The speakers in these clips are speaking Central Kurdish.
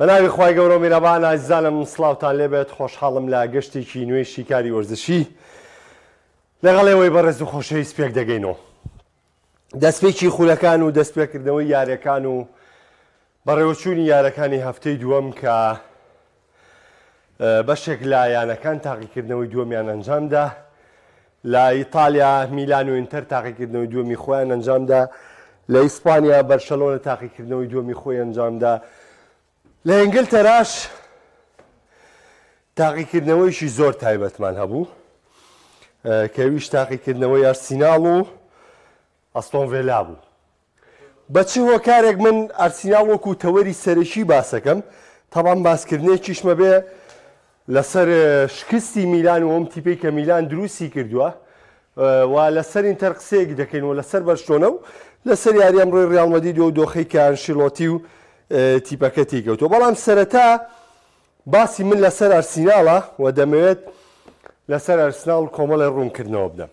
بەناوی خوای گەورە و میهرەبان ئازیزانم سڵاوتان لێبێت خۆشحاڵم لە گەشتێکی نوێی شیکاری وەرزشی لەگەڵێەوەی بەڕێز و خۆشەویست پێک دەگەینەوە. دەستپێکی خولەکان و دەستپێکردنەوەی یاریەکان و بەڕێوەچوونی یارەکانی هەفتەی دووەم کە بەشێک لە یانەکان تاقیکردنەوەی دووەمیان ئەنجامدا، لە ئیتالیا میلان و ئینتەر تاقیکردنەوەی دووەمی خۆیان ئەنجامدا، لە ئیسپانیا بەرشەلۆنە تاقیکردنەوەی دووەمی خۆی ئەنجامدا، لە ئینگلتەراش تاقیکردنەوەیشی زۆر تایبەتمان هەبوو کەویش تاقیکردنەوەی ئەرسیناڵ و ئەستۆن ڤیلا بوو. بە چ هۆکارێک من ئەرسیناڵ وەکو تەوەری سەرەکی باسەکەم، تەڵام باسکردنێکیشمە بێ لەسەر شکستی میلان و ئەم تیپەی کە میلان دروستی کردووە و لەسەر ئینتەر قسەیەک دەکەین و لەسەر بەرشلۆنە و لەسەر یاری ئەمڕۆی ڕیاڵ مەدرید و دۆخەی کە ئەنشیلۆتی و تیپەکە تێکەوتەوە. بەڵام سەرەتا باسی من لەسەر ئەرسیناڵە و دەمەوێت لەسەر ئەرسیناڵ کۆمەڵی ڕوونکردنەوە بدەم.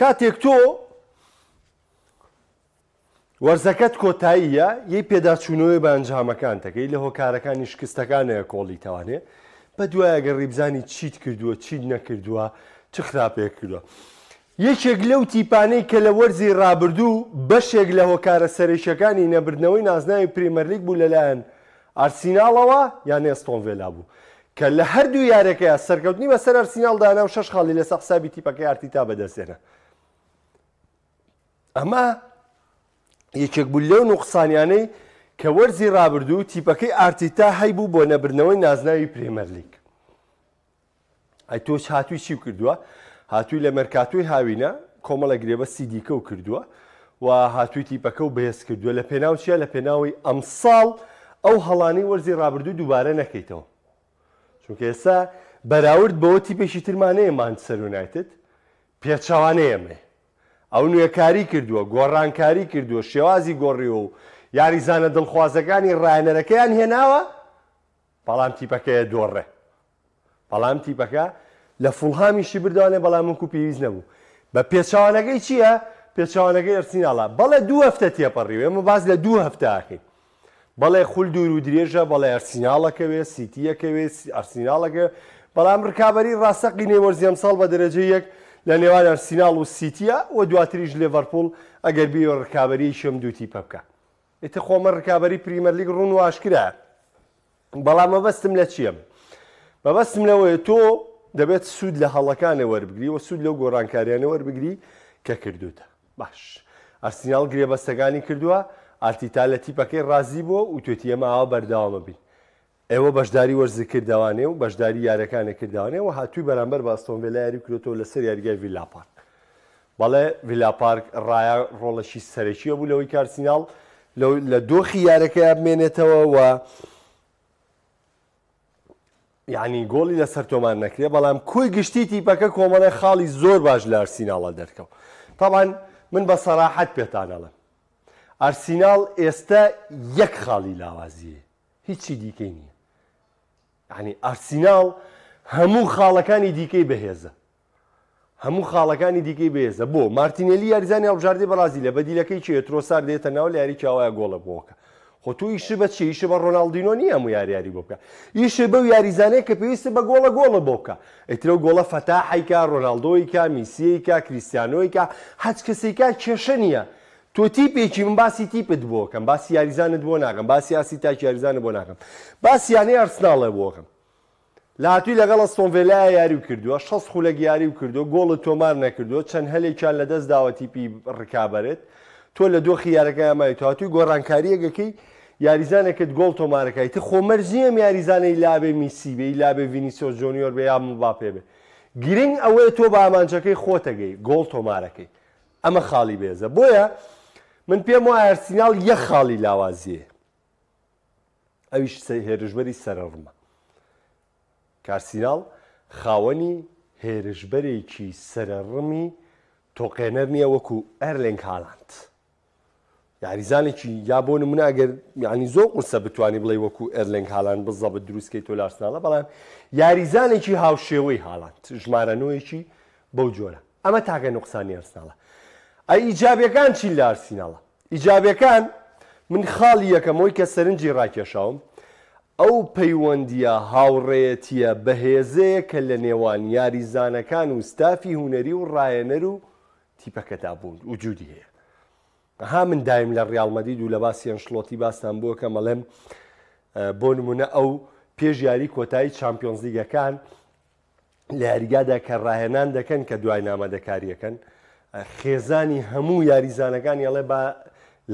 کاتێک تۆ وەرزەکەت کۆتاییە یەی پێداچوونەوەی بە ئەنجامەکان دەکەی، لە هۆکارەکانی شکستەکانەیە کۆڵی تەوانێ بە دوایە گە ڕیبزانی چیت کردووە چیت نەکردووە چ خراپێک کردووە. یەکێک لەو تیپانەی کە لە وەرزی ڕابردوو بەشێک لە هۆکارە سەرەکیەکانی نەبردنەوەی نازناوی پرێمەرلیگ بوو لەلایەن ئەرسیناڵەوە یان ئەستۆن ڤیلا بوو کە لە هەردوو یارەکەیە سەرکەوتنی بەسەر ئەرسیناڵدانا و 6 خاڵی لەسەر حسابی تیپەکەی ئارتیتا بەدەستێنە. ئەمە یەکێک بوو لەو نوقسانیانەی کە وەرزی ڕابردوو تیپەکەی ئارتیتا هەیبوو بۆ نەبردنەوەی نازناوی پرێمەرلیگ. ئەی تۆ هاتووی چی کردووە؟ هاتووی لە مەرکاتۆی هاوینە کۆمەڵە گرێبەستی دیکە و کردووە و هاتووی تیپەکە و بەهێز کردووە لە پێناو چیە؟ لە پێناوی ئەمساڵ ئەو هەڵانەی وەرزی ڕابردوو دووبارە نەکەیتەوە. چونکە ئێستا بەراورد بەوە تیپێکی ترمانەیە مانچستەر یونایتد پێچەوانەیەمێ ئەو نوێکاری کردووە، گۆڕانکاری کردووە، شێوازی گۆڕیەوە و یاریزانە دڵخوازەکانی ڕایەنەرەکەیان هێناوە، بەڵام تیپەکەیە دۆڕێ. بەڵام تیپەکە لە فوڵهامیشی بردوانێ بەڵام وەکو پێویست نەبوو. بە پێچەوانەکەی چییە؟ پێچەوانەکەی ئەرسیناڵە. بەڵێ 2 هەفتە تێپەڕیوە، ئێمە باز لە 2 هەفتە ئاکەین. بەڵێ خول دوور و درێژە، بەڵێ ئەرسیناڵەکەوێ سیتیەکەوێ ئەرسیناڵەکە، بەڵام ڕکابەری ڕاستەقی نێوەرزی ئەمساڵ بە دەرەجەی یەک لە نێوان ئەرسیناڵ و سیتیە و دواتریش لێڤەرپوڵ ئەگەر بیوە ڕکابەری شەم دوو تیپە بکە. ئێتە خۆمە ڕکابەری پریمەرلیگ ڕوون و ئاشکرایە. بەڵام مەبەستم لە چییە؟ مەبەستم لەوەیە تۆ دەبێت سوود لە هەڵەکانە وەربگری و سوود لەو گۆڕانکاریانە وەربگری کە کردوتە. باش ئەرسیناڵ گرێبەستەکانی کردووە، ئارتیتا لە تیپەکەی ڕازی بووە و توێتی ئەماوە بەردەوامە بین. ئێوە بەشداری وەرزکردوانێ و بەشداری یارەکانە کردوانێ و هاتووی بەرامبەر بە ئەستۆن ڤیلا یاری کردوتەوە لەسەر یاریگای ڤیلا پارک. بەڵێ ڤیلا پارک ڕایە ڕۆڵەشی سەرەکیە بوو لەوەی کە ئەرسیناڵ لە دۆخی یارەکەی بمێنێتەوە و یعنی گۆڵی لەسەر تۆمان نەکرێ، بەڵام کۆی گشتی تیپەکە کۆمەڵی خاڵی زۆر باش لە ئەرسیناڵە دەرکەوت. تەڵان من بە سەراحەت پێتانەڵم ئەرسیناڵ ئێستا یەک خاڵی لاوازیە، هیچی دیکەی نییە. یعنی ئەرسیناڵ هەموو خاڵەکانی دیکەی بەهێزە، هەموو خاڵەکانی دیکەی بەهێزە. بۆ مارتینێلی یاریزانی هەڵبژاردەی بەرازیلە بە دیلەکەی چێ ترۆسار دێتە ناو لە یاری چاوایە گۆڵە بۆکە. خۆ تۆ ئیش بە چی؟ ئیش بە ڕۆناڵدینۆ نییە هەموو یاری بۆ بکە، ئیش بەو یاریزانەیە کە پێویستە بە گۆڵە بۆ بکە. ئەیترە گۆڵە فەتاحیکە، ڕۆناڵدۆیکە، میسییکە، کریستیانۆیکە، هەچ کەسێکە کێشە نییە. تۆ تیپێکی من باسی تیپت بۆ بکەم، باسی یاریزانت بۆ ناکەم، باسی یاسی تاکی یاریزانت بۆ ناکەم، باسی یانەی ئەرسناڵە بۆ بکەم. لە هاتووی لەگەڵ ئەستۆن ڤیلا یاری کردووە، 6 خولەک یاری کردووە، گۆڵت تۆمار نەکردووە، چەند هەلێکیان لەدەست داوە تیپی ڕکابەرێت. تۆ لە دۆخی یارەکەی ئەمای تۆ هاتووی گۆڕانکاریەکەی یاریزانێکت گۆڵ تۆمارەکەی تە خۆ مەرجیم یاریزانەی لابێ میسی بێ، لابێ ڤینیسیۆس جۆنیۆر بێ یا مباپێ بێ. گرنگ ئەوەیە تۆ بە ئامانجەکەی خۆتەگەی گۆڵ تۆمارەکەی. ئەمە خاڵی بێزە. بۆیە من پێم وایە ئەرسیناڵ یەک خاڵی لاوازیە، ئەویش هێرشبەری سەرەڕمە. ئەرسیناڵ خاوەنی هێرشبەرێکی سەرەڕمی تۆقێنەر نییە وەکو ئەرلینگ هالاند. یاریزانێکی یا بۆ نمونە ئەگەر یعنی زۆر قورسە بتوانانی بڵێ وەکو ئەرلینگ هالاند بزەبت دروستکەی تۆ لە ئەرسیناڵە، بەڵام یاریزانێکی هاوشێوەی هالاند ژمارەنەوەیەکی بەو جۆرە. ئەمە تاکە نوقسانی ئەرسیناڵە. ئەی ئیجابیەکان چی لە ئەرسیناڵە؟ ئیجابیەکان من خاڵی یەکەمەوەی کە سەرنجی ڕاکێشاوم ئەو پەیوەندیە هاوڕێیەتیە بەهێزەیە کە لە نێوان یاریزانەکان و ستافی هونەری و ڕایەنەر و تیپەکەدا بوون وجودی هەیە. ها من دایم لە ڕیاڵ مەدرید و لە باسی ئەنشلۆتی باستان بووە کە مەڵێم بۆ نمونە ئەو پێش یاری کۆتایی چامپیۆنز لیگەکان لە یاریگادا کە ڕاهێنان دەکەن کە دوای نامەدەکاریەکەن خێزانی هەموو یاریزانەکان یەڵێ با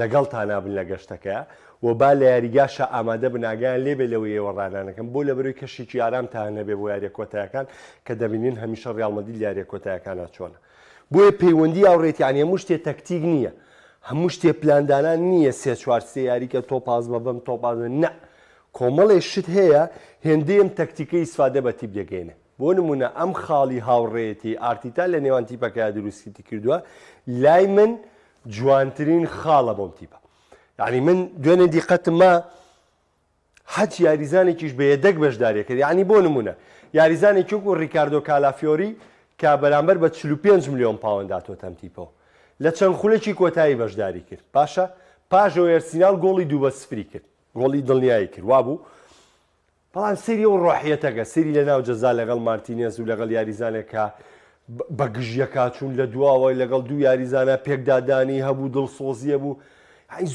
لەگەڵ تا نابن لە گەشتەکە و با لە یاریگاشە ئامادە بناگیان لێبێ لەوەی ئێوە ڕانانەکەن بۆ لە بەروی کەشێکی ئارام تا نەبێ بۆ یاریە کۆتایەکان کە دەبینین هەمیشە ڕیاڵ مەدرید یاریە کۆتایەکانە چۆنە. بۆیە پەیوەندی هاوڕێتیان هەموو شتێ تەکتیک نییە، هەموو شتێ پلاندانان نییە سێ چوار سێ یاریکە تۆ پاس بەم تۆ پاس نە کۆمەڵێ شت هەیە هێندەیەم تەکتیکەی ئیسفادە بە تیپ دەگەینە. بۆ نمونە ئەم خاڵی هاوڕێتی ئارتیتا لە نێوان تیپەکە دروستی کردووە لای من جوانترین خاڵە بۆم تیپە. یعنی من دوێنێ دیقەتمە هەچ یاریزانێکیش بە یەدەک بەشداریە کرد. یعنی بۆ نمونە یاریزانێکی وەکو ڕیکاردۆ کالافیۆری کە بەرامبەر بە 45 میلیۆن پاوەند داتۆتەم تیپەوە لە چەند خولێکی کۆتایی بەشداری کرد. پاشە پاژەوە ئەرسینال گۆڵی 2-0 کرد، گۆڵی دڵنیایی کرد وابوو. بەڵام سەری ئەو ڕۆحیەتەکە سەری لە ناو جەزا لەگەڵ مارتینێز و لەگەڵ یاریزانێکە بە گژیەکە چوون لە دواوەی لەگەڵ دوو یاریزانە پێکدادانی هەبوو دڵسۆزیە بوو.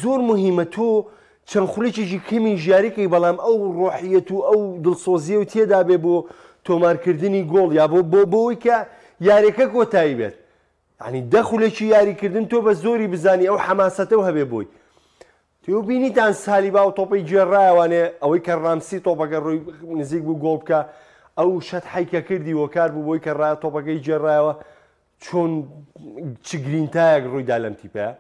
زۆر مهمە تۆ چەند خولێکێکی کەمی ژیاریکەی بەڵام ئەو ڕۆحیەت و ئەو دڵسۆزیە و تێدا بێ بۆ تۆمارکردنی گۆڵ یا بۆەوەی کە یاریەکە کۆتایی بێت. ینی دەخولێکی یاریکردن تۆ بە زۆری بزانی ئەو حەماسەتە و هەبێ بۆی. تۆ بینیتان سالیبا و تۆپەی گێڕایەوانێ ئەوەی کە ڕامسی تۆپەکە ڕووی نزیک بوو گۆڵ بکە ئەو شەت حیکە کردی وەکار بوو بۆی کە ڕای تۆپەکەی گێڕایەوە چۆن چ گرینتایەک ڕوویدا لەم تیپەیە.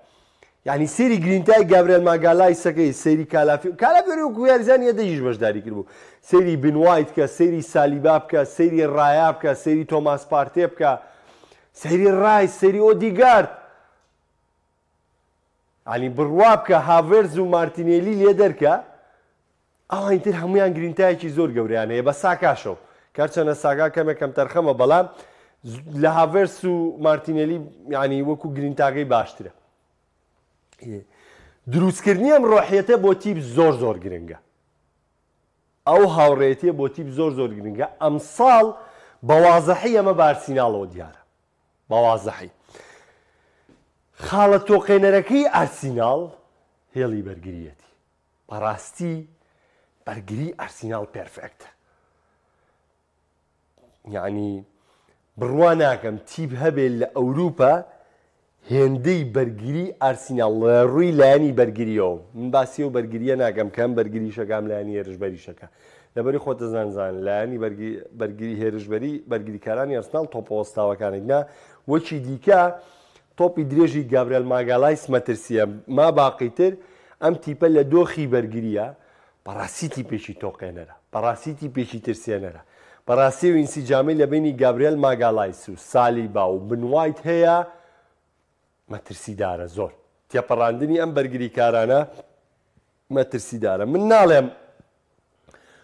یعنی سێری گرینتای گابرێل ماگالای سەکەی سەیری کالافیۆری وەکو یاریزان یەدەیش بەشداری کرد بوو سەیری بنوایت بکە سەیری سالیبا بکە سەیری ڕایا بکە سەیری تۆماس پارتێ بکە سەیری ڕای سەیری ئۆدیگارد ینی بڕوا بکە هاڤێرز و مارتینێلی لێ دەرکە ئەوانتر هەمویان گرینتایەکی زۆر گەورەیان هەیە بە ساکاشەوە کارچەنە ساگا کەمێکم تەرخەمە بەڵام لە هاڤێرس و مارتینێلی ینی وەکو گرینتاگەی باشترە. دروستکردنی ئەم ڕۆحیەتە بۆ تیپ زۆر زۆر گرنگە. ئەو هاوڕێتیە بۆ تیپ زۆر زۆر گرنگە. ئەم ساڵ بەوازەحی ئەمە بە ئارسیناڵەوە دیارە بەوازەحی. خاڵە تۆقێنەرەکەی ئارسیناڵ هێڵی بەرگریەتی بەڕاستی بەرگری ئارسیناڵ پێرفێکتە. یعنی بڕوا ناکەم تیپ هەبێت لە ئەوروپا هێندەی بەرگری ئارسیناڵ لە ڕووی لایەنی بەرگریەوە من باسی و بەرگریە ناکەم کەم بەرگری شەکەم لایەنی هێرشبەریشەکە لەبەری خۆتە زانزان لایەنی بەرگری هێرشبەری بەرگریکارانی ئەرسناڵ تۆپۆستاوەکانی نا وەکی دیکە تۆپی درێژی گابرێل ماگالایس مەترسیە ما باقیتر ئەم تیپە لە دۆخی بەرگریە بەڕاستی تیپێکی تۆقێنەرە بەڕاستی تیپێکی ترسێنەرە بەڕاستی و ئینسیجامی لە بینی گابرێل ماگالایس و سالیبا و بنوایت هەیە مەترسیدارە زۆر تێپەڕاندنی ئەم بەرگریکارانە مەترسیدارە. من ناڵێم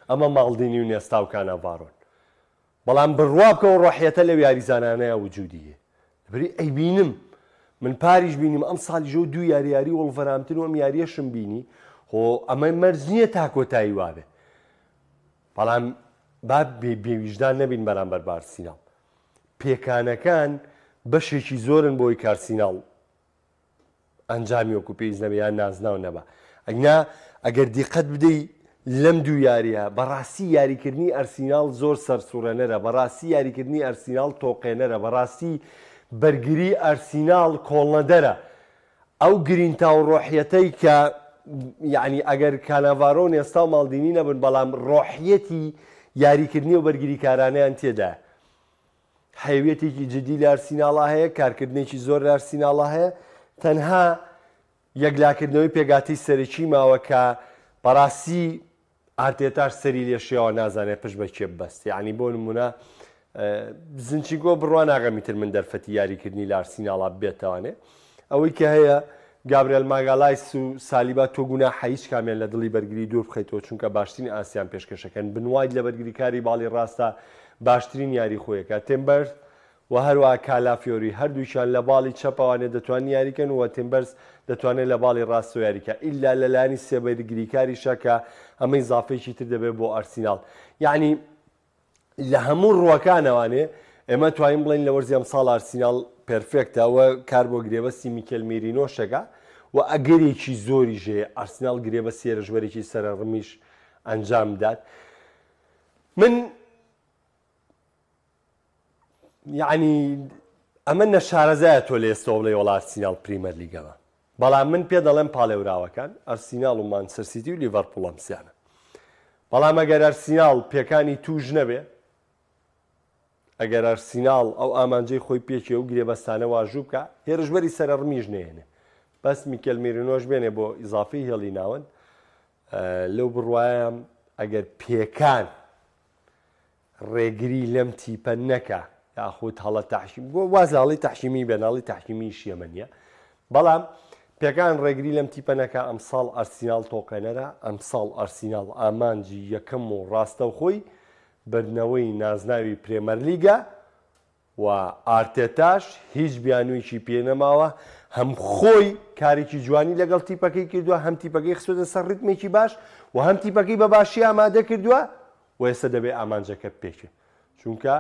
ئەمە ماڵدینی و نێستا و کانەڤارۆن بەڵام بڕوا بکەوە ڕۆحیەتە لەو یاریزانانەیە وجودیە بەری ئەیبینم من پاریش بینیم ئەم ساڵیژە و دوو یاریاری وڵڤەرهامتن و ئەم یاریەشم بینی خۆ ئەمە مەرج نییە تا کۆتایی وابێ بەڵام با بێویژدان نەبین بەرامبەر بە ئارسیناڵ. پێکانەکان بەشێکی زۆرن بۆی کارسیناڵ ئەنجامی وەکو پێویست نەبێ یان نازناو نەبە. ئەگنا ئەگەر دیقەت بدەی لەم دوو یاریە بەڕاستی یاریکردنی ئەرسیناڵ زۆر سەرسوورەنەرە بەڕاستی یاریکردنی ئەرسیناڵ تۆقێنەرە بەڕاستی بەرگری ئەرسیناڵ کۆڵنەدەرە. ئەو گرینتا و ڕۆحیەتەی کە یعنی ئەگەر کانەڤارۆ نێستا و ماڵدینی نەبن بەڵام ڕۆحیەتی یاریکردنی و بەرگریکارانەیان تێدا حەویەتێکی جدی لە ئەرسیناڵا هەیە کارکردنێکی زۆر لە ئەرسیناڵا هەیە تەنها یەکلاکردنەوەی پێگاتی سەرەکی ماوە کە بەڕاستی ئارتێتاش سەری لێ شێوە نازانێت پشت بە کێ بەست. یعنی بۆ نمونە زنچیگۆ بڕوا ناگەمیتر من دەرفەتی یاریکردنی لە ئارسیناڵا بێتەوانێ ئەوەی کە هەیە گابرێل ماگالایس و سالیبا تۆ گونا هیچ کامیان لە دڵی بەرگری دوور بخەیتەوە چونکە باشترین ئاسیان پێشکەشەکەن بنوایت لە بەرگریکاری باڵی ڕاستە باشترین یاری خۆیەکە تێمبەر و هەروە کالافیۆری هەردووشان لە باڵی چەپەوانێ دەتوانین یاریکەن و تیمبەرس دەتوانێت لە باڵی ڕاستەوە یاریکە ئیلا لەلایەنی سێبەرگریکاریشە کە ئەمەی زافێکی تر دەبێت بۆ ئەرسیناڵ. یعنی لە هەموو ڕووەکانەوانێ ئێمە توانین بڵین لە وەرزی ئەمساڵ ئەرسیناڵ پێرفێکتەوە کار بۆ گرێبەستی میکێل میرینۆشەکە و ئەگەرێکی زۆری ژێ ئەرسیناڵ گرێبەستی هێرشبەرێکی سەرڕمیش ئەنجام بدات. من یعنی ئەمە نەشارەزایە تۆ لە ئێستەوە بڵێ وەڵا ئەرسیناڵ پریمەر لیگەوە، بەڵام من پێ دەڵێم پاڵێوراوەکان ئەرسیناڵ و مانچستەر سیتی و لیڤەرپوڵ ئەمسیانە. بەڵام ئەگەر ئەرسیناڵ پێکانی توش نەبێ، ئەگەر ئەرسیناڵ ئەو ئامانجەی خۆی پێچێ و گرێبەستانە واژوو بکە هێرشبەری سەرڕمیش نێنێ، بەس میکێل میرینۆش بێنێ بۆ ئیزافی هێڵی ناوەند. لەو بڕواایە ئەگەر پێکان ڕێگری لەم تیپە نەکە یاخود هەڵە تەحشیم بۆ وازاڵی تەحشیمی بێناڵی تەحشیمی شیەمە نیە، بەڵام پێکان ڕێگری لەم تیپە نەکە ئەمساڵ ئەرسیناڵ تۆقێنەرە. ئەمساڵ ئەرسیناڵ ئامانجی یەکەم و ڕاستە و خۆی بردنەوەی نازناوی پرێمەر لیگە و ئارتێتاش هیچ بیانوویکی پێنەماوە، هەم خۆی کارێکی جوانی لەگەڵ تیپەکەی کردووە، هەم تیپەکەی خستوتە سەر ڕیتمێکی باش و هەم تیپەکەی بە باشی ئامادە کردووە و ئێستا دەبێ ئامانجەکە بپێچێ، چونکە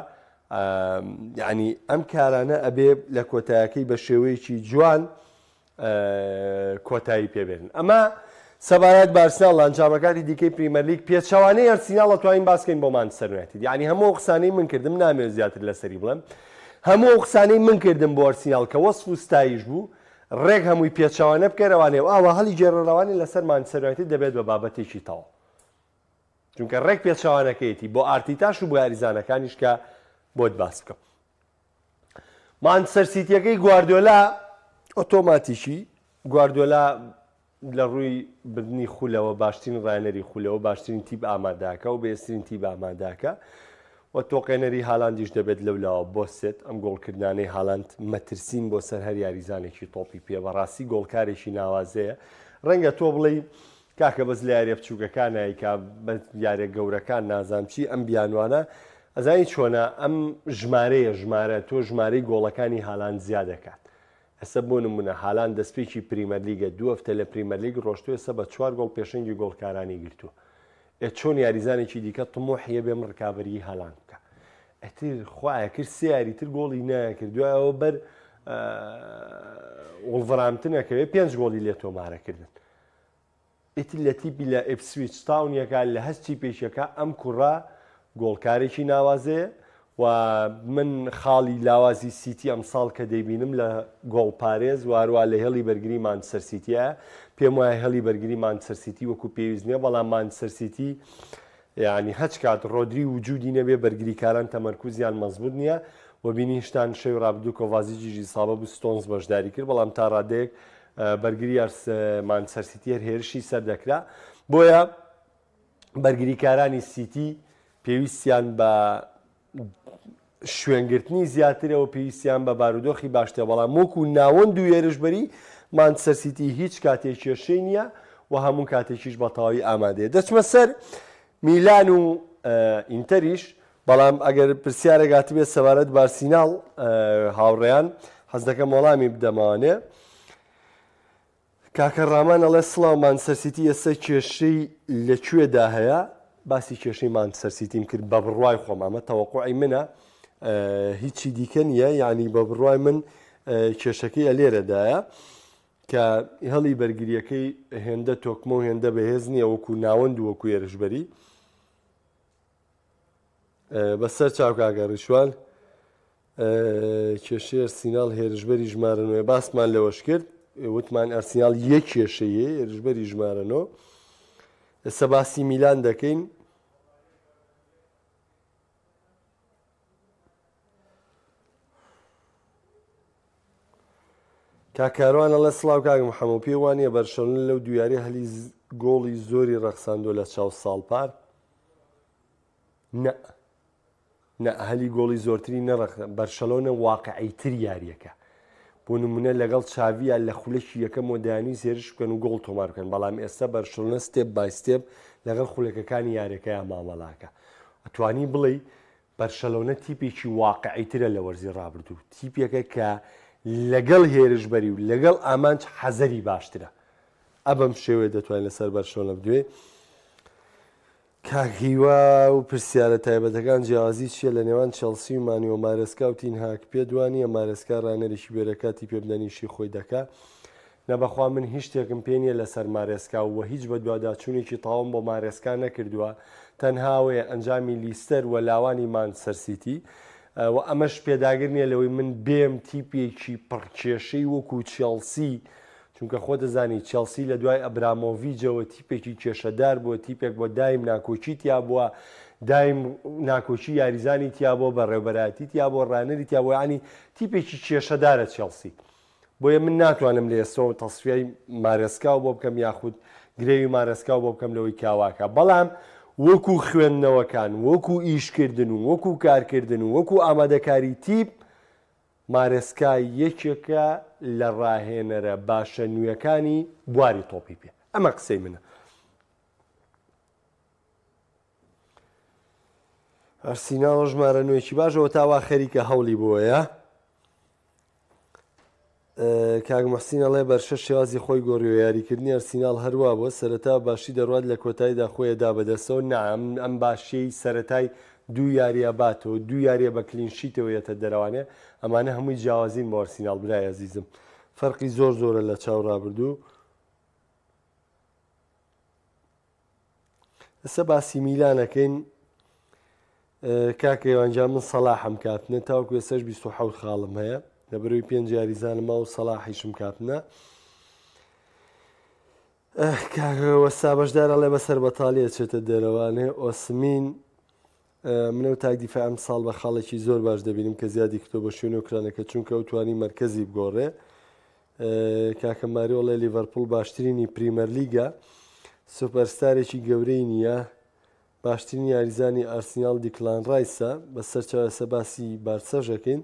یعنی ئەم کارانە ئەبێ لە کۆتایەکەی بە شێوەیەکی جوان کۆتایی پێبێنن. ئەمە سەبارەت بە ئەرسیناڵ ئەنجامەکانی دیکەی پریمەر لیگ پێچەوانەی ئەرسیناڵ دەتوانین باسکەین بۆ مانچستەر یونایتد. یعنی هەموو قسانەی من کردم نامێت زیاتر لەسەری بڵێم، هەموو قسانەی من کردم بۆ ئەرسیناڵ کە وەسف و ستایش بوو ڕێک هەمووی پێچەوانە بکەرەوانێ و ئاوا هەڵی جێڕەوانی لەسەر مانچستەر یونایتد دەبێت بە بابەتێکی تەواو، چونکە ڕێک پێچەوانەکەیەتی بۆ ئارتیتاش و بۆ یاریزانەکانیش کە بۆت باس بکەم. مانچستەر سیتیەکەی گواردیۆلا ئۆتۆماتیکی گواردیۆلا لە ڕووی بردننی خولەوە باشترین ڕایەنەری خولەوە باشترین تیپ ئاماداکە و بێسترین تیپ ئاماداکە و تۆقێنەری هالاندیش دەبێت لەولاوە بۆ سێت. ئەم گۆڵکردانەی هالاند مەترسین بۆ سەر هەر یاریزانێکی تۆپی پێ بەڕاستی گۆڵکارێکی ناوازەیە. ڕەنگە تۆ بڵێ کاکە بەس لە یاریە بچووکەکانایکە بە یاریە گەورەکان نازام چی ئەم بیانوانە ئەزانی چۆنە ئەم ژمارە تۆ ژمارەی گۆڵەکانی هالاند زیاد دەکات. ئەسە بۆ نمونە هالاند دەستپێکی پریمەر لیگە 2 هەفتە لە پریمەر لیگ ڕۆشتووە ئێستا بە 4 گۆڵ پێشەنگی گۆڵکارانی گرتووە. چۆن یاریزانێکی دیکە تمۆحیە بێم ڕکابەری هالاند بکە. ئەتر خوایە کرد سێ یاریتر گۆڵی نەکردووە ئەوە بەر وڵڤەرامتنەکەوێ 5 گۆڵی لێ تۆمارەکردن. ئیتر لە تیپی لە ئیپسویچ تاونیەکە لە هەستی پێشەکە ئەم کوڕا گۆڵکارێکی ناوازەیە و من خاڵی لاوازی سیتی ئەمساڵ کە دەیبینم لە گۆڵپارێز و هەروە لە هێڵی بەرگری مانچستەر سیتیە پێم وایە هێڵی بەرگری مانچستەر سیتی وەکو پێویست نییە، بەڵام مانچستەر سیتی یعنی هەچ کات ڕۆدری وجودی نەبێ بەرگریکاران تەمەرکوزیان مەزبوط نییە و بینی شتان شەوی ڕابردوو کۆڤازیجی ساڵە بوو ستۆنز بەشداری کرد، بەڵام تا ڕادەیەک بەرگری مانچستەر سیتی هێرشی سەردەکرا. بۆیە بەرگریکارانی سیتی پێویستیان بە شوێنگرتنی زیاترەوە پێویستیان بە بارودۆخی باشترە، بەڵام وەکو ناوەند و هێرشبەری مانچستەر سیتی هیچ کاتێک کێشەی نییە و هەموو کاتێکیش بە تەواوی ئامادەیە. دەچمە سەر میلان و ئینتەریش، بەڵام ئەگەر پرسیارێکات بێت سەبارەت بە ئەرسیناڵ هاوڕێیان حەز دەکەم وەڵامی بدەمانێ. کاکە ڕامان ئەڵێ سڵاو مانچستەر سیتی ئێستا کێشەی لەکوێدا هەیە؟ باسی کێشەی مانچستەر سیتیم کرد بە بڕوای خۆم، ئەمە تەوەقوعی منە هیچی دیکە نییە، یعنی بە بڕوای من کێشەکەی لێرەدایە کە هەڵی بەرگریەکەی هێندە تۆکمە و هێندە بەهێز نییە وەکو ناوەند و وەکو هێرشبەری. بەسەر چاوکاگە ڕیشوان کێشەی ئەرسیناڵ هێرشبەری ژمارەنەوەی باسمان لەوەش کرد، وتمان ئەرسیناڵ یەک کێشەیە هێرشبەری ژمارەنەوە. ئێستا باسی میلان دەکەین. کاکاروان ئەڵێ سڵاو کاکم محەمەد پێی وانییە بەرشەلۆنە لەو دوویاری هەلی گۆڵی زۆری ڕەخساندۆ لە چاو ساڵپار؟ نە هەلی گۆڵی زۆرتری نەڕەخ. بەرشەلۆنە واقعیتر یاریەکە، بۆ نمونە لەگەڵ چاویە لە خولەکی یەکەم وەدانی زێرش بکەن و گۆڵ تۆمار بکەن، بەڵام ئێستا بەرشەلۆنە ستێپ بای ستێپ لەگەڵ خولەکەکانی یاریەکەیان مامەڵاکە. ئەتوانی بڵێ بەرشەلۆنە تیپێکی واقعیترە لە وەرزی ڕابردوو، تیپێکە کە لەگەڵ هێرشبەری و لەگەڵ ئامانج حەزەری باشترە. ئەبەم شێوێ دەتوانین لەسەر بەرشەلۆنە بدوێ. کاکیوا و پرسیارە تایبەتەکان جیازی چیە لە نێوان چەلسی و مانیۆ مارێسکا و تینهاک پێ دوانیە مارێسکا ڕانەرێکی بێرەکاتی پێبدەنیشی خۆی دەکات. نەبەخوا من هیچ شتێکم پێ نییە لەسەر مارێسکا و هیچ بە دوواداچوونێکی تاوم بۆ مارێسکا نەکردووە، تەنهاوەیە ئەنجامی لیستەر و لاوانی مانچستەر سیتی و ئەمەش پێداگر نییە لەوەی من بێم تیپێکی پڕکێشەی وەکو چێلسی، چونکە خۆ دەزانی چێلسی لە دوای ئەبرامۆڤیچەوە تیپێکی کێشەدار بووە، تیپێک بۆ دایم ناکۆچی تیا بووە، دایم ناکۆچی یاریزانی تیا بۆ بەڕێوەبەراتی تیا بۆ ڕانەری تیا بۆ ینی تیپێکی کێشەدارە چێلسی. بۆیە من ناتوانم لە ئێستەوە تەسفیای مارێسکا بۆ بکەم یاخود گرێوی مارێسکا بۆ بکەم لەوەی کاواکە، بەڵام وەکو خوێندنەوەکان، وەکو ئیشکردن و وەکو کارکردن و وەکو ئامادەکاری تیپ، مارێسکا یەکێکە لە ڕاهێنەرە باشە نوێەکانی بواری تۆپی پێ. ئەمە قسەی منە. ئەرسیناڵ ژمارە نوێکی باشەوە تاوا خەریکە هەوڵی بۆیە. کاک مەحسینەڵێ بەرشە شێوازی خۆی گۆڕیوە یاریکردنی ئەرسیناڵ هەروە بۆ سەرەتا باشی دەڕوات لە کۆتاییدا خۆیەدا بەدەستەوە نام ئەم باشیەی سەرەتای دوو یاریە باتەوە دوو یاریە بە کلینشیتەوە یەتە دەروانێ ئەمانە هەمووی جیاوازین بۆ ئەرسیناڵ برای عەزیزم فەرقی زۆر زۆرە لە چاو ڕابردوو. ئێستا باسی میلانەکەین کاکە ئەوانجا من سەلاحم کاتنە تاوەکو ێستاش 27 خاڵم هەیە لەبەرەوەی 5 یاریزانمە و سەلاحیشم کاتنە. وەستا بەشدارەڵێ بەسەر بەتاڵیە چێتە دەرەوانێ ئۆسمین منە و تاک دیفاع ئەم ساڵ بە خاڵێکی زۆر باش دەبینم کە زیادی کتۆ بە شوێنە وکرانەکە چونکە ئەو توانی مەرکەزی بگۆڕێ. کاکە ماریۆڵێ لیڤەرپوڵ باشترینی پریمەر لیگە سوپەرستارێکی گەورەی نییە باشترین یاریزانی ئارسیناڵ دیکلان ڕایسە بەسەر چاوەسە باسی بارسەژەکەین.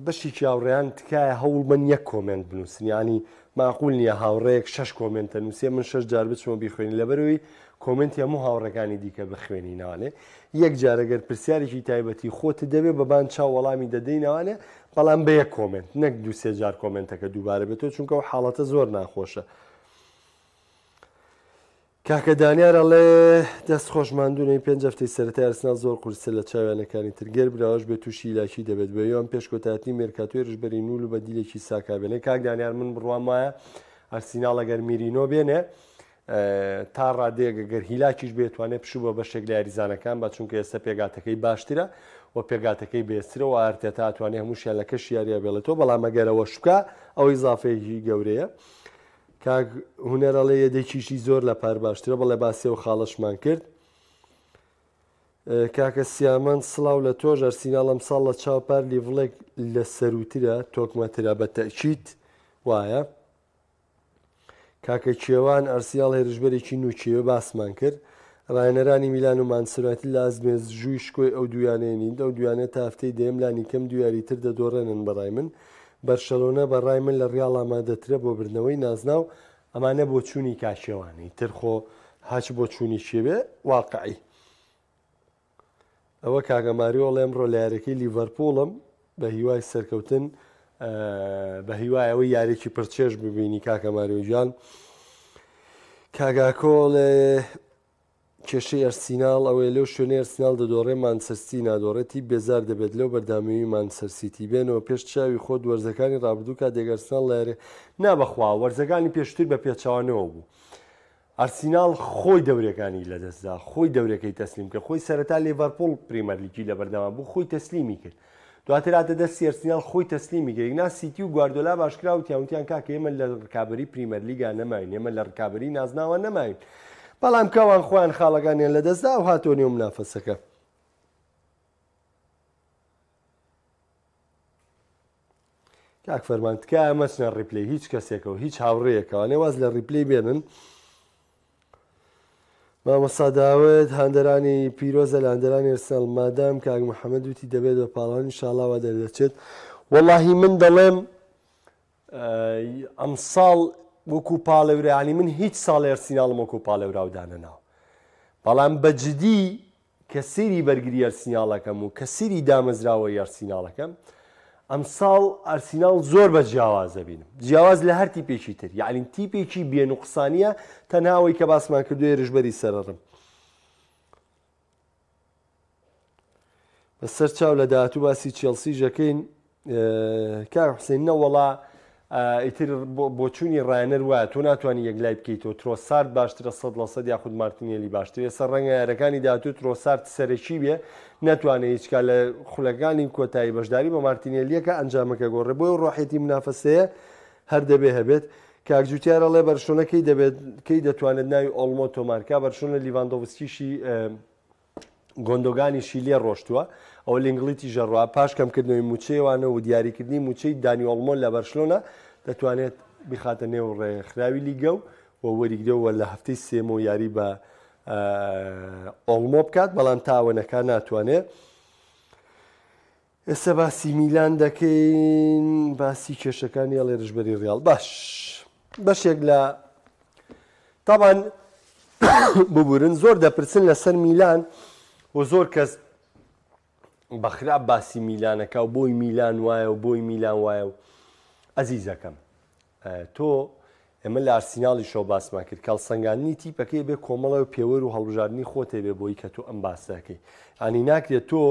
بەشی هاوڕێیان تکایە هەوڵ من یەک کۆمنت بنووسن ینی ماقول نییە هاوڕەیەک 6 کۆمنتە نووسێ من 6 جار بچمە بیخوێنی لەبەرەوەی کۆمنتی هەموو هاوڕەکانی دیکە بخوێنی ناوانێ یەک جارەگەر پرسیارێکی تایبەتی خۆت دەبێت بەبان چاو وەڵامی دەدەینەوانێ بەڵام بە یەک کۆمنت نەک دو سێ جار کۆمنتەکە دووبارە بێتەوە چونکە ئەو حاڵەتە زۆر ناخۆشە. کاکە دانیارەڵێ دەست خۆشماندوونەی 5 هەفتەی سەرەتای ئەرسناڵ زۆر قورسە لە چاویانەکانی تر گەر براوەش بێت تووشی ئیلاکی دەبێت بە یۆم پێشکۆتاتنی مێرکاتۆی ڕژبەری نول و بە دیلێکی ساکابێنێ. کاک دانیار من بڕوام وایە ئەرسیناڵ ئەگەر میرینۆ بێنێ تا ڕادەیەگە گەر هیلاکیش بێتوانێت پشوو بە بەشێک لە یاریزانەکان بە چونکە ئێستا پێگاتەکەی باشترە و پێگاتەکەی بێسترەوە ئارتێتا ئەتوانێت هەمووشیان لە کەش یاریە بێڵێتەوە بەڵام ئەگەرەوە شوکە ئەو ئیزافەیەکی گەورەیە. کاک هونەرەڵێ یەدەکیشی زۆر لە پار باشترە بەڵێ باسی و خاڵەشمان کرد. کاکە سیامان سڵاو لە تۆژ ئەرسیناڵ ئەم ساڵ لە چاوپار لیڤڵێک لە سەروترە تۆکمەترە بە تەکید وایە. کاکە کێوان ئەرسیناڵ هێرشبەرێکی نوچیوە باسمان کرد. ڕاهێنەرانی میلان و مانچستەر لە ئەزمێژووی شکۆی ئەو دویانێنین ئەو دویانە تا هەفتەی دێم لانی کەم دو یاریتر دەدۆڕێنن بەڕای من. بەرشەلۆنە بەڕای من لە ڕیاڵ ئامادەترە بۆ بردنەوەی نازنا و ئەمانە بۆ چوونی کاشێوانی ترخۆ هاچ بۆ چوونی شێوێ واقعی. ئەوە کاگەماریۆڵ ئەمڕۆ لە یارەکەی لیڤەرپوڵم بە هیوای سەرکەوتن بە هیوای ئەوەی یارێکی پرچێش ببینی کاکەماریۆژان. کاگاکۆڵ کێشەی ئەرسیناڵ ئەوەیە لەو شوێنەی ئەرسیناڵ دەدۆڕێ مانچستەر نادۆڕێتی بێزار دەبێت لەو بەردامەوی مانچستەر بێنەوە پێش چاوی خۆت وەرزەکانی ڕابردوو کاتێک ئەرسیناڵ لایرێ نابەخوا وەرزەکانی پێشتر بە پێچاوانەوە بوو. ئەرسیناڵ خۆی دەورەکانی لەدەستدا خۆی دەورەکەی تەسلیم کرد خۆی سەرەتا لیڤەرپوڵ پریمەر لیگی لە بەردەما بوو خۆی تەسلیمی کرد دواتر هاتە دەستی ئەرسیناڵ خۆی تەسلیمی کرد. ئیگنا سیتی و گواردیۆلا باشکرا و تیاوتیان کاکە ئێمە لە ڕکابەری پریمەر لیگا نەماین ئێمە لە ڕکابەری نازناوە نەماین بەڵام کەوان خۆیان خاڵەکانیان لەدەستدا و هاتۆ نێو منافەسەکە. کاک فەرمان تکایە ئەمە چنە ڕیپلەی هیچ کەسێکەوە هیچ هاوڕێیەکەوە نێواز لە ریپلەی بێنن. مامەستا داوت هاندەرانی پیرۆزە لە هاندەرانی ئەرسیناڵ مادام کاک محەممەد وتی دەبێت بە پاڵان ئینشاڵڵاوە دەردەچێت. وەڵاهی من دەڵێم ئەم ساڵ وەکو پاڵەورانی من هیچ ساڵی ئەرسیناڵم وەکو پاڵەوراودانە ناو بەڵام بەجددی کە سێری بەرگری ئەرسیناڵەکەم و کە سێری دامەزراوەی ئەرسیناڵەکەم ئەمساڵ ئەرسیناڵ زۆر بە جیاوازە بینم جیاواز لە هەر تیپێکی تر یعنی تیپێکی بێنوقسانیە تەنهاوەی کە باسمان کردو ێرشبەری سەرڕم بەسەر چاو لە داهاتوو باسی چێلسی ژەکەین کاک حوسێنە وەڵا ئیتر بۆ چوونی ڕایەنەر وایە تۆ ناتوانانی یەکلای بکەیتەوە ترۆسارد باشترە 100% یاخود مارتینێلی باشتر ێستا ڕەنگە یارەکانی داهاتوو ترۆسارد سەرەکی بێ ناتوانێت هیچکا لە خولەکانی کۆتایی بەشداری بە مارتینێلیەکە ئەنجامەکە گۆڕێ بۆی ڕۆحێتی منافەسەیە هەر دەبێ هەبێت کاکجووتیارەڵێ بەرشۆنەکەی دەبێت کەی دەتوانێت ناوی ئۆڵمۆ تۆمارکا بەرشۆنە لیڤاندۆڤسکیشی گۆندۆگانیشی لێ ڕۆشتووە ئەو لنگلیتی ژەڕوا پاش کەمکردنەوەی موچەیەوانە و دیاریکردنی موچەی دانی ئۆڵمۆ لە بەرشلۆنە دەتوانێت بخاتە نێو ڕێکخراوی لیگە و وەریگرەوە لە هەفتەی سێمە و یاری بە ئۆڵمۆ بکات بەڵام تاوەنەکە ناتوانێت ئێستا باسی میلان دەکەین باسی کێشەکانی هەڵێ ڕژبەری ڕیاڵ باش بەشێک لە تاوان ببورن زۆر دەپرسن لەسەر میلان و زۆر کەس بەخراپ باسی میلانەکە و بۆی میلان وایە و بۆی میلان وایە و ئەزیزەکەم تۆ ئێمە لە ئارسیناڵی شۆ باسمان کرد کاڵسەنگاندنی تیپەکەی بێ کۆمەڵە و پێوەر و هەڵبژاردننی خۆتێ بێ بۆی کە تۆ ئەم باسەکەی ئانی ناکرێت تۆ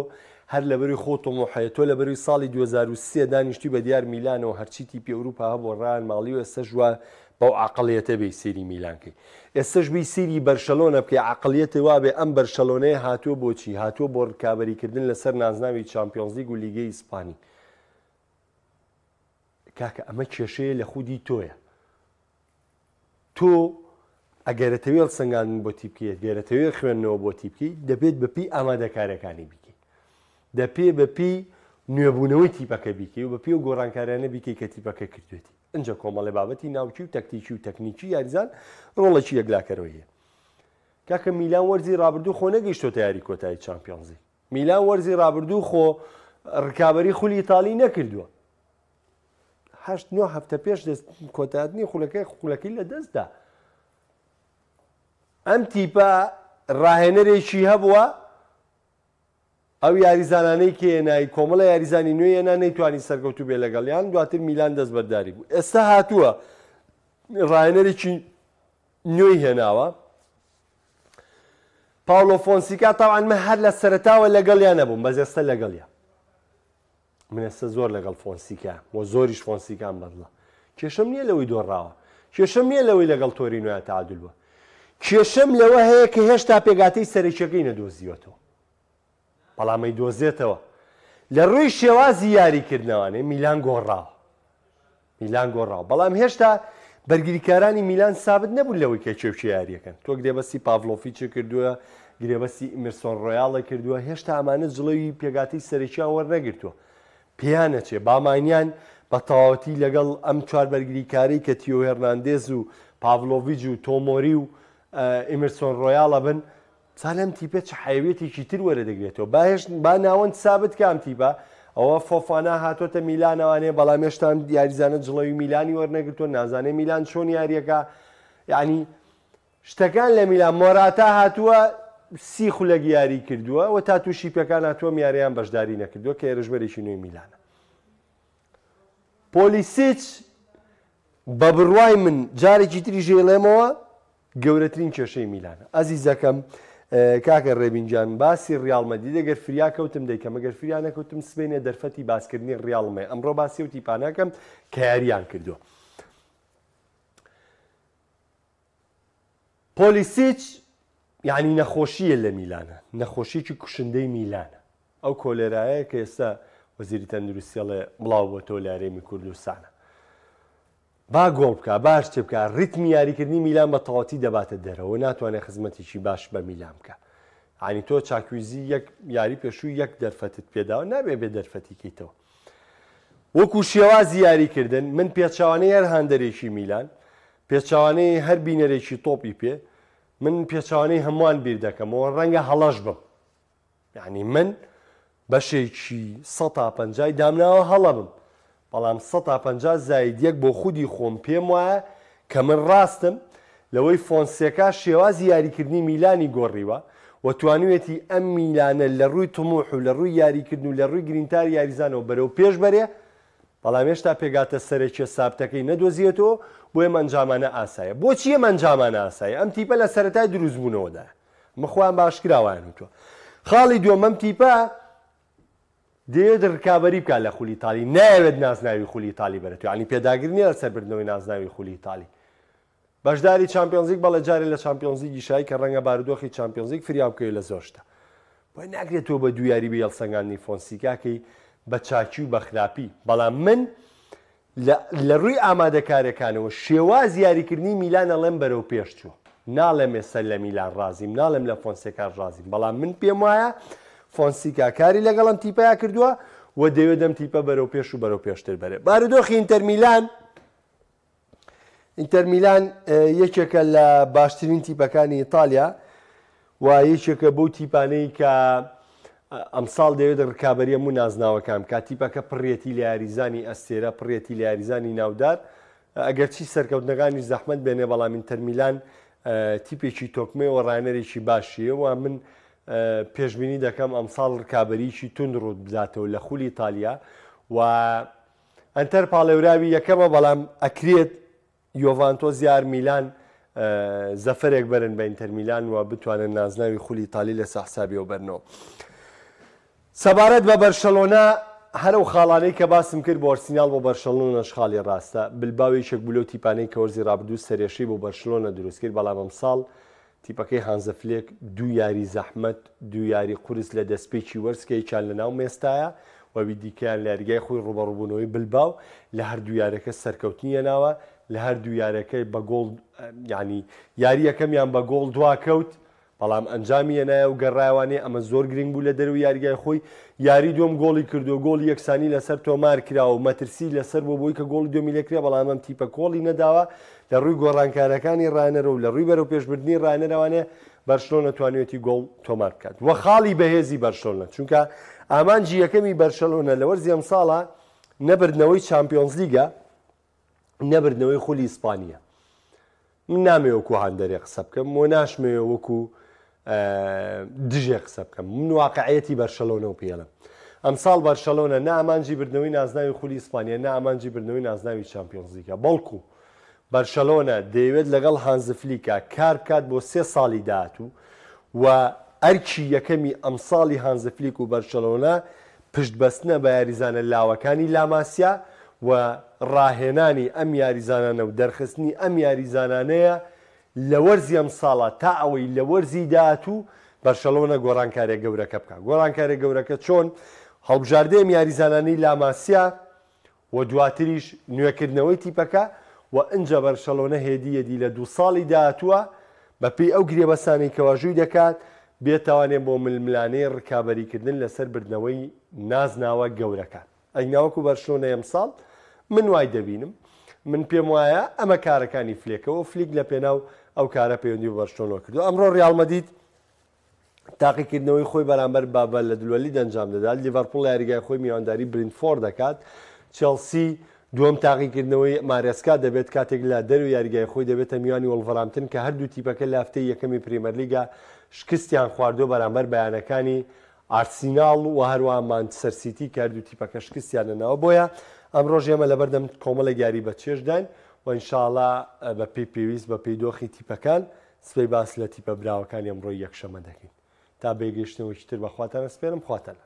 هەر لەبەروی خۆتۆ مۆحەیە تۆ لەبەروی ساڵی 2023 دانیشتی بە دیار میلانەوە هەرچی تیپی ئەوروپا هەبوو ڕان ماڵی و ئێستاش وە بەو عەقڵیەتە بێ سێری میلانکەی ئێستاش بی سێری بەرشەلۆنە بکەی عەقڵیەتێ وابێ ئەم بەرشەلۆنەیە هاتووە بۆچی هاتووە بۆ ڕکابەریکردن لەسەر نازناوی چامپیۆنز لیگ و لیگەی ئیسپانی کاکە ئەمە کێشەیە لە خودی تۆیە تۆ ئەگەرەتەوێ هەڵسەنگاندن بۆ تیپکەیت گەرەتەوێ خوێندنەوە بۆ تیپکەی دەبێت بەپی ئامادەکاریەکانی بیکەی دەپێ بەپی نوێبوونەوەی تیپەکە بیکەی و بەپی و گۆڕانکاریانە بیکەی کە تیپەکە کردوێتی ئەنجە کۆمەڵی بابەتی ناوچی و تەکتیکی و تەکنیکی یاریزان ڕۆڵێکی یەکلاکەرەوەیە کاکە میلان وەرزی ڕابردوو خۆ نەگەیشتۆتە یاری کۆتایی چامپیۆنزی میلان وەرزی ڕابردوو خۆ ڕکابەری خولی ئیتاڵی نەکردووە 8 هەفتە پێش کۆتاییتنی خولەکەی لە دەستدا ئەم تیپە ڕاهێنەرێکی هەبووە ئەو یاریزانانەی کێنایی کۆمەڵە یاریزانی نوێیەنا نەیتوانی سەرکەوتوو بێ لەگەڵیان دواتر میلان دەست بەرداری بوو ئێستا هاتووە ڕاهێنەرێکی نوێی هێناوە پاولۆ فۆنسیکا تاوان من هەر لە سەرەتاوە لەگەڵیان نەبووم بەس ئێستا لەگەڵیان من ئێستا زۆر لەگەڵ فۆنسیکا بۆ زۆریش فۆنسیکان بەدڵە کێشەم نییە لەوەی دۆڕاوە کێشەم نییە لەوەی لەگەڵ تۆرینۆیە تعادل بووە کێشەم لەوە هەیە کە هێشتا پێگاتەی سەرەکیەکەی نەدۆزیوەتەوە بەڵامەی دۆزێتەوە لە ڕووی شێوازی یاریکردنەوەانێ میلان گۆڕاوە بەڵام هێشتا بەرگریکارانی میلان سابت نەبوون لەوەی کە کێوچی یاریەکەن تۆ گرێبەستی پاڤلۆڤیچ کردووە گرێبەستی ئیمرسۆن ڕۆیاڵە کردووە هێشتا ئەمانە جڵەوی پێگاتەی سەرەکییان وەرنەگرتووە پێیانەچێ بامانیان بە تەواوەتی لەگەڵ ئەم چوار بەرگریکاری کە تیۆ هێرناندێز و پاڤلۆڤیچ و تۆمۆری و ئیمرسۆن ڕۆیاڵە بن سالم تیپە چ حیوێتێکی تر وەرەدەگرێتەوە با ناوەند سابت کام تیپە ئەوە فۆفانا هاتۆتە میلانەوانێ بەڵام هێشتان یاریزانە جڵەوی میلانی وەرنەگرتووە نازانێ میلان چۆن یاریەکە یعنی شتەکان لە میلان مۆراتا هاتووە سی خولەک یاری کردووە و تا تووشی پێکان هاتووە میاریان بەشداری نەکردووە کە ێرشبەرێکی نوێی میلانە پۆلیسیچ بە بڕوای من جارێکی تری ژێڵێمەوە گەورەترین کێشەی میلانە ئەزیزەکەم کاکە ڕێبینجان باسی ڕیاڵمەدی دەگەر فریا کەوتم دەیکەم ئەگەر فریا نەکەوتم سبەینە دەرفەتی باسکردنی ڕیاڵمێ ئەمڕۆ باسی و تیپانەکەم کە یاریان کردووە پۆلیسیچ یعنی نەخۆشیە لە میلانە نەخۆشیی کوشندەی میلانە ئەو کۆلێرایە کە ئێستا وەزیری تەندروستیڵێ بڵاو بۆ تۆ لارێمی کوردستانە با گۆڵ بکە باش چ بکە ڕیتمی یاریکردنی میلان بە تەواوەتی دەباتە دەرەوە ناتوانێت خزمەتێکی باش بە میلان بکە ینی تۆ چاکویزی یەک یاری پێشووی یەک دەرفەتت پێداوە نابێ بێ دەرفەتیکەیتەوە وەکو شێوازی یاریکردن من پێچوانەی هەر هاندەرێکی میلان پێچوانەی هەر بینەرێکی تۆپی پێ من پێچوانەی هەمووان بیر دەکەمەوە ڕەنگە هەڵەش بم یعنی من بەشێکی 150 دامناوە هەڵە بم بەڵام 150 زاید یەک بۆ خودی خۆم پێم وایە کە من ڕاستم لەوەی فۆنسێکا شێوازی یاریکردنی میلانی گۆڕیوە و توانوێتی ئەم میلانە لە ڕووی تموح و لە ڕووی یاریکردن و لە ڕووی گرینتار یاریزانەوە بەرەو پێش بەرێ، بەڵام هێشتا پێگاتە سەرەکیە سابتەکەی نەدۆزیێتەوە بۆ ئێمە ئەنجامانە ئاسایە. بۆچی ئێمە ئەنجامانە ئاسایە؟ ئەم تیپە لە سەرەتای دروستبوونەوەدا مخوان باشکراوایان وتووە. خاڵی دووەمەم تیپە دەیەوێت ڕکابەری بکات لە خولی ئیتالی، نایەوێت نازناوی خولی ئیتالی بەرێتەوە، ینی پێداگر نییە لە سەربردنەوەی نازناوی خولی ئیتالی. بەشداری چامپیۆنز لیگ بەڵێ جارێ لە چامپیۆنز لیگی شای کە ڕەنگە بارودۆخی چامپیۆنز لیگ فریاو بکەوێت لە زۆرشتە. بۆی ناگرێتەوە بە دوویاری بە هێڵسەنگاندنی فۆنسیکاکەی بە چاکی و بە خراپی. بەڵام من لە ڕووی ئامادەکاریەکانەوە شێواز یاریکردنی میلان ئەڵێم بەرەو پێش چووە. ناڵێم ئێستا لە میلان ڕازیم، ناڵێم لە فۆنسێکا ڕازیم، بەڵام من پێم وایە فۆنسیکا کاری لەگەڵم تیپەیە کردووە و دەوێت دەم تیپە بەرەو پێش و بەرەو پێشتر بەرێ. بارودۆخی ئینتەر میلان یەکێکە لە باشترین تیپەکانی ئیتالیا و یەکێکە بەو تیپانەی کە ئەمساڵ دەوێت ڕکابەری هەموو نازناوەکان کە تیپەکە پڕێتی لە یاریزانی ئەستێرە، پڕێتی لە یاریزانی ناودار، ئەگەرچی سەرکەوتنەکانی زەحمەت بێنێ، بەڵام ئینتەر میلان تیپێکی تۆکمێ و ڕایەنەرێکی باشیە و من پێشبینی دەکەم ئەمساڵ ڕکابەریکی تون ڕوود بداتەوە لە خولی ئیتالیا و ئەنتەر پاڵێوراوی یەکەمە، بەڵام ئەکرێت یۆڤانتۆز یار میلان زەفەرێک بەرن بە ئینتەر میلان و بتوانن نازناوی خولی ئیتالی لە سەحسابیەوە بەرنەوە. سەبارەت بە بەرشەلۆنا هەرو خاڵانەی کە باسم کرد بۆ ئەرسینال بۆ بەرشەلۆنەش خاڵی ڕاستە، بلباوێکێک بوو لەو تیپانەی کە وەرزی ڕابردوو سەرێشەی بۆ بەرشەلۆنە دروست کرد، بەڵام ئەمساڵ تیپەکەی هانزە فلێک دوو یاری زەحمەت، دوو یاری قورس لە دەستپێکی وەرزکەیەکیان لەناو مێستایە و دیکەیان لە یاریگای خۆی ڕوبەڕووبوونەوەی بلباو لە هەردوو یارەکە سەرکەوتنیە ناوە، لە هەردوو یارەکەی بە گۆڵ، ینی یاری یەکەمیان بە گۆڵ دواکەوت، بەڵام ئەنجامی هێنایە و گەڕایوانێ ئەمە زۆر گرنگ بوو لە دەروی یاریگای خۆی. یاری دوم گۆڵی کردو، گۆڵی یەکسانی لەسەر تۆمار کراوە و مەترسی لەسەر بۆ بۆی کە گۆڵی دومی لێکرا، بەڵام ئەم تیپە کۆڵی نەداوە لە ڕووی گۆڕانکارەکانی ڕایەنەرە و لە ڕووی بەرەو پێشبردنی ڕایەنەرەوانێ بەرشلۆنە توانێتی گۆڵ تۆمار بکات و خاڵی بەهێزی بەرشلۆنە، چونکە ئامانجی یەکەمی بەرشلۆنە لە وەرزی ئەم ساڵە نەبردنەوەی چامپیۆنز لیگە، نەبردنەوەی خولی ئیسپانیە. من نامێ وەکو هەندەرێ قسە بکەم و ناشمێ وەکو دژێ قسە بکەم، من واقعەتی بەرشەلۆنە و پێڵم. ئەمساڵ بەرشەلۆنە نە ئامانجی بردنەوەی نازناوی خولی ئیسپانیا، نە ئامانجی بردنەوەی نازناوی چامپیۆنز لیگە، بەڵکو بەرشەلۆنە دەیەوێت لەگەڵ هانز فلیکە کار بکات بۆ 3 ساڵی داهاتوو و ئەرکی یەکەمی ئەمساڵی هانز فلیک و بەرشەلۆنە پشتبەستنە بە یاریزانە لاوەکانی لاماسیا و ڕاهێنانی ئەم یاریزانانە و دەرخستنی ئەم یاریزانانەیە لە وەرزی ئەم ساڵە تا ئەوەی لە وەرزی داهاتوو بەرشەلۆنە گۆڕانکارێک گەورەکە بکات. گۆڕانکارێک گەورەکە چۆن هەڵبژاردەیەم یاریزانانی لاماسیا و دواتریش نوێکردنەوەی تیپەکە و ئەنجە بەرشەلۆنە هێدیەدی لە 2 ساڵی داهاتووە بەپێی ئەو گرێبەسانی کەواژووی دەکات بێتوانێت بۆ ململانەی ڕکابەریکردن لەسەر بردنەوەی نازناوە گەورەکان. ئەیناوەکو بەرشلۆنە ئەمساڵ من وای دەبینم، من پێم وایە ئەمە کارەکانی فلێکەوە فلیک لە پێناو ئەو کارە پەیوەندی بە بەرشلۆنەوە کردو. ئەمڕۆ ڕیال مەدرید تاقیکردنەوەی خۆی بەرامبەر بابە لە دولوەلی دەنجام دەدات، لیڤەرپوڵ یاریگای خۆی میوانداری برینفۆر دەکات، چێلسی دووەم تاقیکردنەوەی مارێسکا دەبێت کاتێک لە دەروی یاریگای خۆی دەبێتە میوانی وەڵڤەرهامپتن کە هەردوو تیپەکە لە هەفتەی یەکەمی پریمەر لیگە شکستیان خواردووە بەرامبەر بەیانەکانی ئارسیناڵ و هەروە مانچستەر سیتی کە هەردوو تیپەکە شکستیان نەناوە. بۆیە ئەمڕۆژ ئێمە لەبەردەم کۆمەڵە یاری بە چێشدان و ئینشاءڵڵا بە پێی پێویست بە پێی دۆخی تیپەکان سبەی باس لە تیپە براوەکانی ئەمڕۆی یەکشەمە دەکەین. تا بێگەشتنەوەی تر بەخواتانە سپێرم، خواتانە